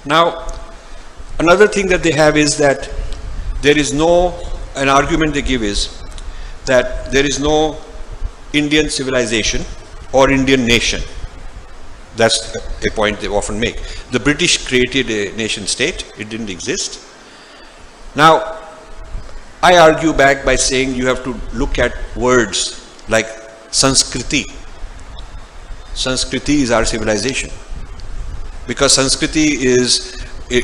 Now, another thing that they have is that there is an argument they give is that there is no Indian civilization or Indian nation. That's a point they often make. The British created a nation state, it didn't exist. Now, I argue back by saying you have to look at words like Sanskriti. Sanskriti is our civilization. Because Sanskriti is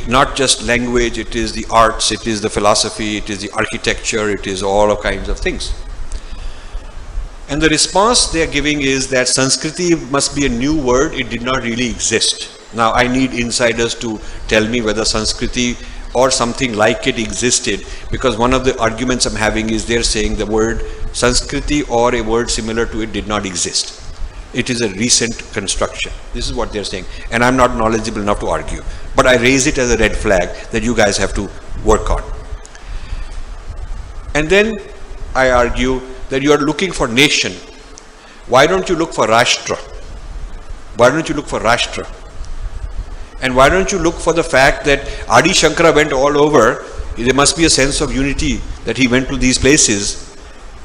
not just language, it is the arts, it is the philosophy, it is the architecture, it is all kinds of things. And the response they are giving is that Sanskriti must be a new word, it did not really exist. Now I need insiders to tell me whether Sanskriti or something like it existed, because one of the arguments I'm having is they're saying the word Sanskriti or a word similar to it did not exist. It is a recent construction. This is what they're saying. And I'm not knowledgeable enough to argue. But I raise it as a red flag that you guys have to work on. And then I argue that you are looking for nation. Why don't you look for Rashtra? Why don't you look for Rashtra? And why don't you look for the fact that Adi Shankara went all over? There must be a sense of unity that he went to these places.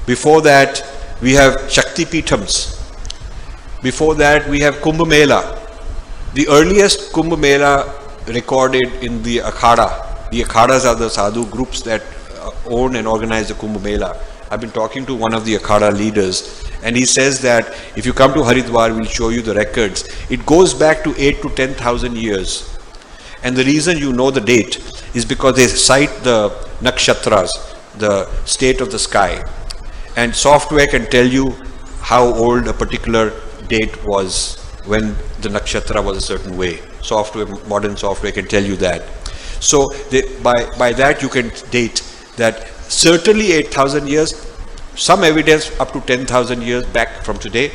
Before that, we have Shakti Peethams. Before that, we have Kumbh Mela. The earliest Kumbh Mela recorded in the Akhada. The Akhadas are the sadhu groups that own and organize the Kumbh Mela. I've been talking to one of the Akhada leaders, and he says that if you come to Haridwar, we'll show you the records. It goes back to 8 to 10,000 years. And the reason you know the date is because they cite the nakshatras, the state of the sky. And software can tell you how old a particular date was when the nakshatra was a certain way. Software, modern software can tell you that. So by that you can date that certainly 8,000 years, some evidence up to 10,000 years back from today,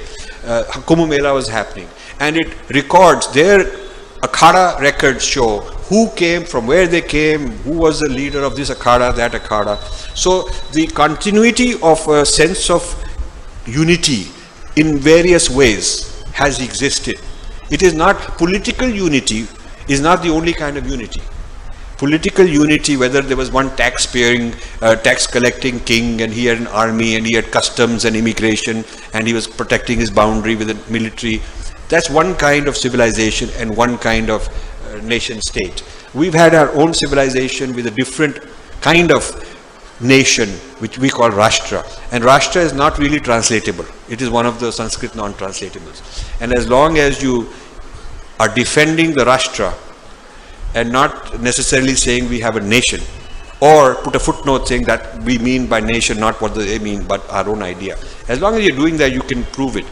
Kumbh Mela was happening. And it records, their Akhada records show who came, from where they came, who was the leader of this Akhada, that Akhada. So the continuity of a sense of unity in various ways has existed. It is not, political unity is not the only kind of unity. Political unity, whether there was one tax-paying, tax-collecting king and he had an army and he had customs and immigration and he was protecting his boundary with the military, that's one kind of civilization and one kind of nation state. We've had our own civilization with a different kind of nation, which we call Rashtra. And Rashtra is not really translatable. It is one of the Sanskrit non-translatables. And as long as you are defending the Rashtra and not necessarily saying we have a nation, or put a footnote saying that we mean by nation not what they mean but our own idea. As long as you're doing that, you can prove it.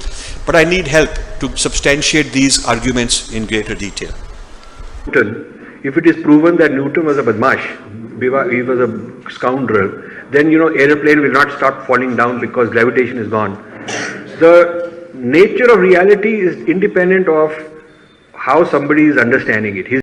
But I need help to substantiate these arguments in greater detail. Newton, if it is proven that Newton was a badmash, he was a scoundrel, then airplane will not start falling down because gravitation is gone. The nature of reality is independent of how somebody is understanding it.